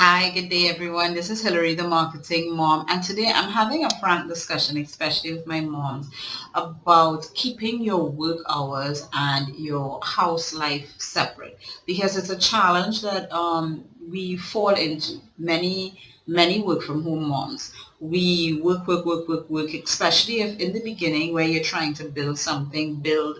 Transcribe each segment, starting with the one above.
Hi, good day everyone. This is Hillary, the marketing mom, and today I'm having a frank discussion, especially with my moms, about keeping your work hours and your house life separate because it's a challenge that we fall into. Many work from home moms. We work, especially if in the beginning where you're trying to build something, build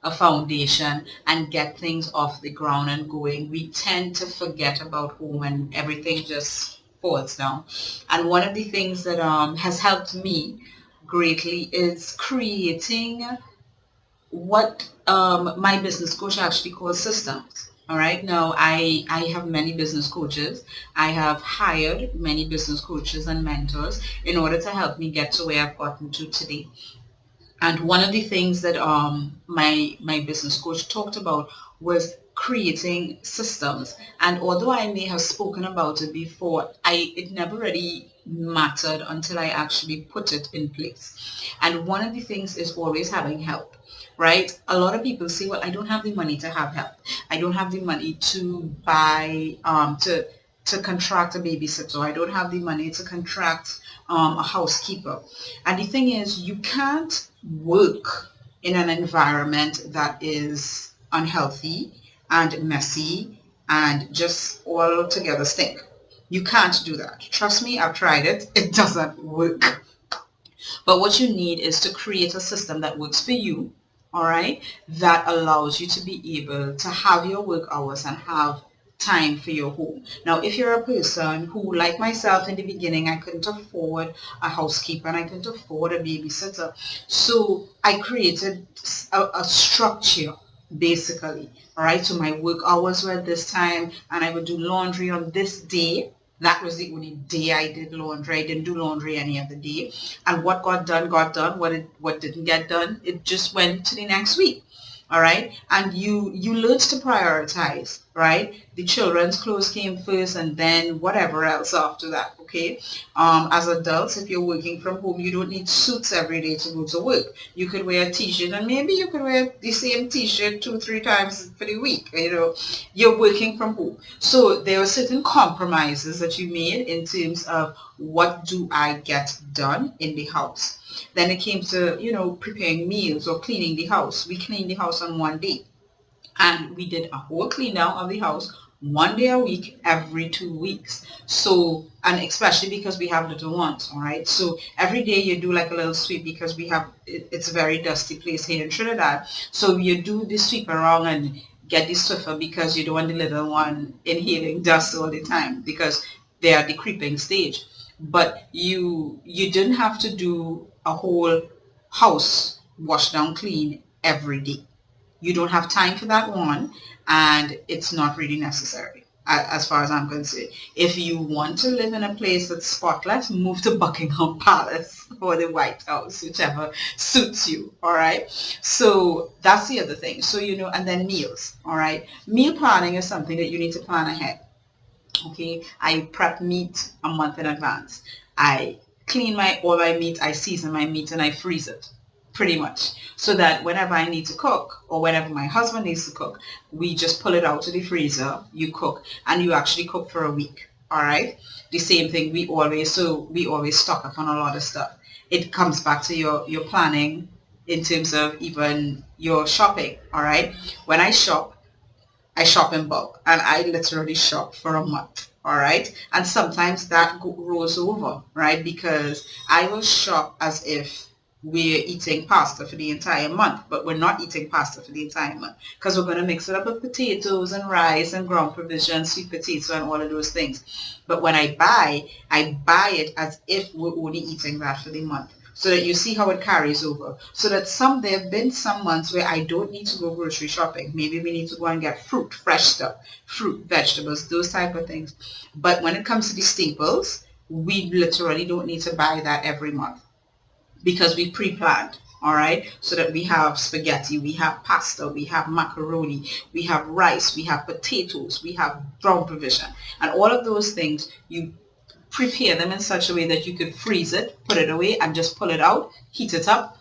a foundation and get things off the ground and going, we tend to forget about home and everything just falls down. And one of the things that has helped me greatly is creating what my business coach actually calls systems. All right. Now, I have many business coaches. I have hired many business coaches and mentors in order to help me get to where I've gotten to today. And one of the things that my business coach talked about was creating systems. And although I may have spoken about it before, it never really mattered until I actually put it in place. And one of the things is always having help. Right? A lot of people say, well, I don't have the money to have help. I don't have the money to buy, to contract a babysitter. I don't have the money to contract a housekeeper. And the thing is, you can't work in an environment that is unhealthy and messy and just all together stink. You can't do that. Trust me, I've tried it. It doesn't work. But what you need is to create a system that works for you, all right, that allows you to be able to have your work hours and have time for your home. Now, if you're a person who, like myself in the beginning, I couldn't afford a housekeeper and I couldn't afford a babysitter, so I created a structure basically, all right? So my work hours were at this time and I would do laundry on this day. That was the only day I did laundry. I didn't do laundry any other day. And what got done, got done. What didn't get done, it just went to the next week. All right. And you learn to prioritize, right? The children's clothes came first and then whatever else after that. Okay. As adults, if you're working from home, you don't need suits every day to go to work. You could wear a t-shirt and maybe you could wear the same t-shirt 2, 3 times for the week. You're working from home. So there are certain compromises that you made in terms of what do I get done in the house. Then it came to, preparing meals or cleaning the house. We cleaned the house on one day. And we did a whole clean down of the house one day a week every 2 weeks. So, and especially because we have little ones, all right? So every day you do like a little sweep because it's a very dusty place here in Trinidad. So you do the sweep around and get the Swiffer because you don't want the little one inhaling dust all the time because they are the creeping stage. But you didn't have to do a whole house wash down clean every day. You don't have time for that one, and it's not really necessary as far as I'm concerned. If you want to live in a place that's spotless, move to Buckingham Palace or the White House, whichever suits you. All right. So that's the other thing. So, and then meals. All right. Meal planning is something that you need to plan ahead. Okay. I prep meat a month in advance. I clean all my meat, I season my meat, and I freeze it pretty much, so that whenever I need to cook or whenever my husband needs to cook, we just pull it out of the freezer, you cook, and you actually cook for a week. All right. The same thing, we always stock up on a lot of stuff. It comes back to your planning in terms of even your shopping. All right. When I shop in bulk and I literally shop for a month. All right. And sometimes that rolls over, right? Because I will shop as if we're eating pasta for the entire month, but we're not eating pasta for the entire month because we're going to mix it up with potatoes and rice and ground provisions, sweet potato and all of those things. But when I buy it as if we're only eating that for the month, so that you see how it carries over. So that there have been some months where I don't need to go grocery shopping. Maybe we need to go and get fruit, fresh stuff, fruit, vegetables, those type of things. But when it comes to the staples, we literally don't need to buy that every month because we pre-planned. All right, so that we have spaghetti, we have pasta, we have macaroni, we have rice, we have potatoes, we have brown provision, and all of those things you prepare them in such a way that you could freeze it, put it away, and just pull it out, heat it up,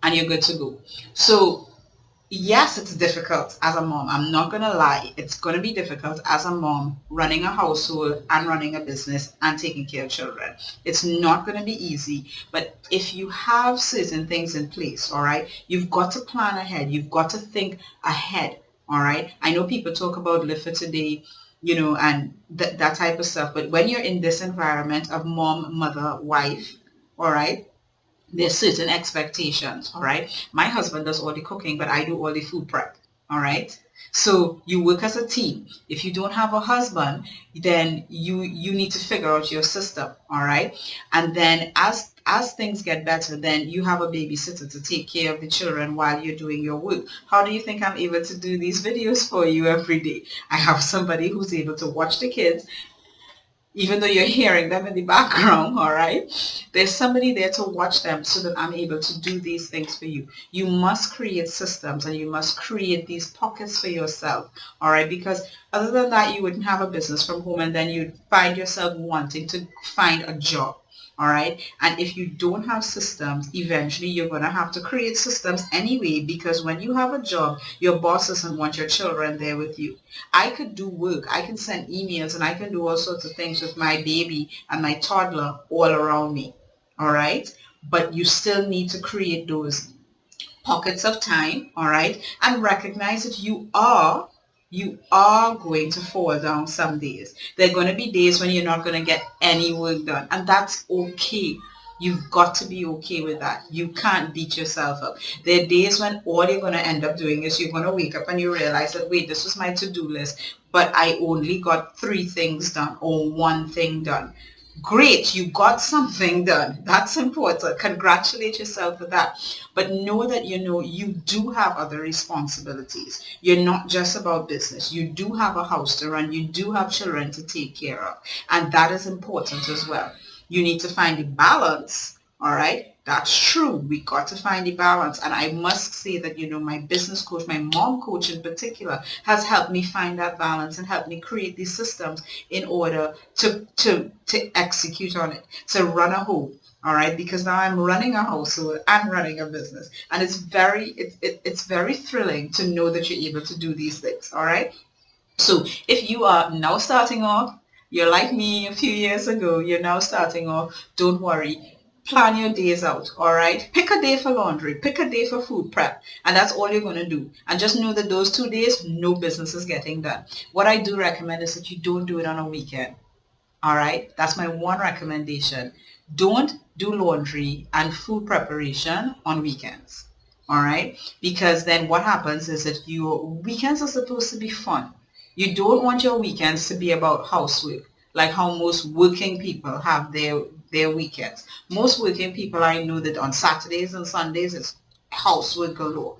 and you're good to go. So Yes, it's difficult as a mom. I'm not going to lie. It's going to be difficult as a mom running a household and running a business and taking care of children. It's not going to be easy. But if you have certain things in place, all right, you've got to plan ahead. You've got to think ahead. All right. I know people talk about live for today, and that type of stuff. But when you're in this environment of mom, mother, wife, all right, there's certain expectations, all right? My husband does all the cooking, but I do all the food prep, all right? So you work as a team. If you don't have a husband, then you need to figure out your system, all right? And then as things get better, then you have a babysitter to take care of the children while you're doing your work. How do you think I'm able to do these videos for you every day? I have somebody who's able to watch the kids, even though you're hearing them in the background, all right? There's somebody there to watch them so that I'm able to do these things for you. You must create systems and you must create these pockets for yourself, all right? Because other than that, you wouldn't have a business from home and then you'd find yourself wanting to find a job. All right. And if you don't have systems, eventually you're going to have to create systems anyway, because when you have a job, your boss doesn't want your children there with you. I could do work. I can send emails and I can do all sorts of things with my baby and my toddler all around me. All right. But you still need to create those pockets of time, all right, and recognize that you are going to fall down some days. There are going to be days when you're not going to get any work done, and that's okay. You've got to be okay with that. You can't beat yourself up. There are days when all you're going to end up doing is you're going to wake up and you realize that, wait, this was my to-do list, but I only got 3 things done or 1 thing done. Great, you got something done. That's important. Congratulate yourself for that. But know that you do have other responsibilities. You're not just about business. You do have a house to run. You do have children to take care of. And that is important as well. You need to find a balance. All right. That's true. We got to find a balance. And I must say that, my business coach, my mom coach in particular, has helped me find that balance and helped me create these systems in order to execute on it, to run a home. All right, because now I'm running a household, I'm running a business, and it's very thrilling to know that you're able to do these things. All right, so if you are now starting off, you're like me a few years ago, you're now starting off, don't worry. Plan your days out, all right? Pick a day for laundry, pick a day for food prep, and that's all you're going to do. And just know that those 2 days, no business is getting done. What I do recommend is that you don't do it on a weekend, all right? That's my one recommendation. Don't do laundry and food preparation on weekends, all right? Because then what happens is that your weekends are supposed to be fun. You don't want your weekends to be about housework, like how most working people have their weekends. Most working people, I know that on Saturdays and Sundays it's housework galore.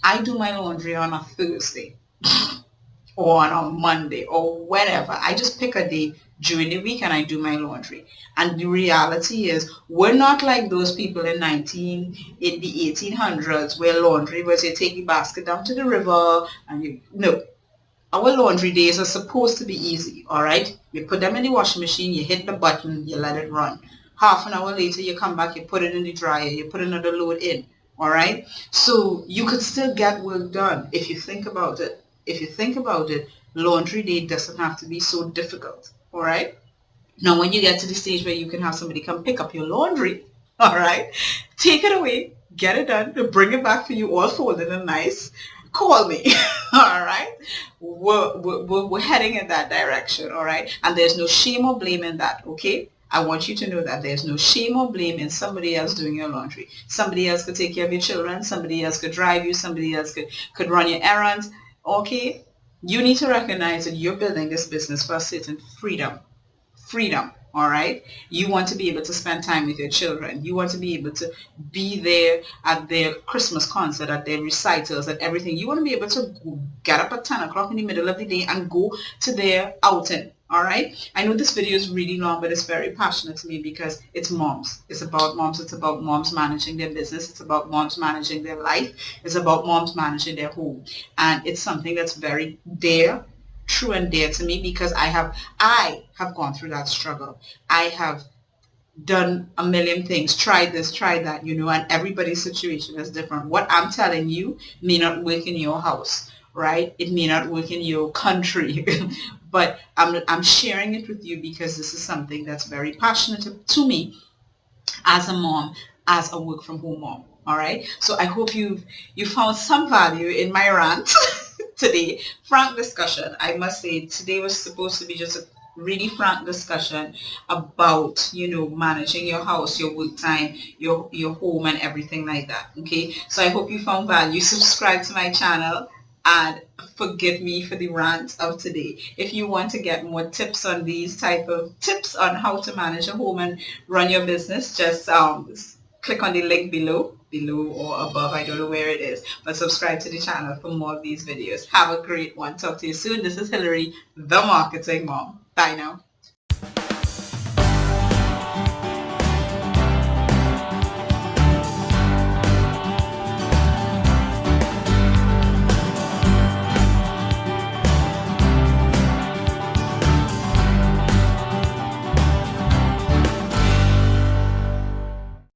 I do my laundry on a Thursday or on a Monday or whenever. I just pick a day during the week and I do my laundry. And the reality is, we're not like those people in the 1800s where laundry was you take the basket down to the river and no. Our laundry days are supposed to be easy, all right? You put them in the washing machine, you hit the button, you let it run. Half an hour later, you come back, you put it in the dryer, you put another load in, all right? So you could still get work done if you think about it. If you think about it, laundry day doesn't have to be so difficult, all right? Now, when you get to the stage where you can have somebody come pick up your laundry, all right, take it away, get it done, bring it back for you all folded and nice, call me, all right? We're heading in that direction, all right? And there's no shame or blame in that, okay? I want you to know that there's no shame or blame in somebody else doing your laundry. Somebody else could take care of your children. Somebody else could drive you. Somebody else could run your errands, okay? You need to recognize that you're building this business for a certain freedom, all right? You want to be able to spend time with your children. You want to be able to be there at their Christmas concert, at their recitals, at everything. You want to be able to get up at 10 o'clock in the middle of the day and go to their outing, all right? I know this video is really long, but it's very passionate to me because it's moms. It's about moms. It's about moms managing their business. It's about moms managing their life. It's about moms managing their home. And it's something that's very true and dear to me because I have gone through that struggle. I have done a million things, tried this, tried that, you know, and everybody's situation is different. What I'm telling you may not work in your house, right? It may not work in your country, but I'm sharing it with you because this is something that's very passionate to me as a mom, as a work from home mom. All right. So I hope you found some value in my rant today. Frank discussion. I must say today was supposed to be just a really frank discussion about, you know, managing your house, your work time, your home and everything like that. Okay. So I hope you found value. Subscribe to my channel and forgive me for the rant of today. If you want to get more tips on these type of tips on how to manage a home and run your business, just click on the link below or above. I don't know where it is, but subscribe to the channel for more of these videos. Have a great one. Talk to you soon. This is Hillary, the Marketing Mom. Bye now.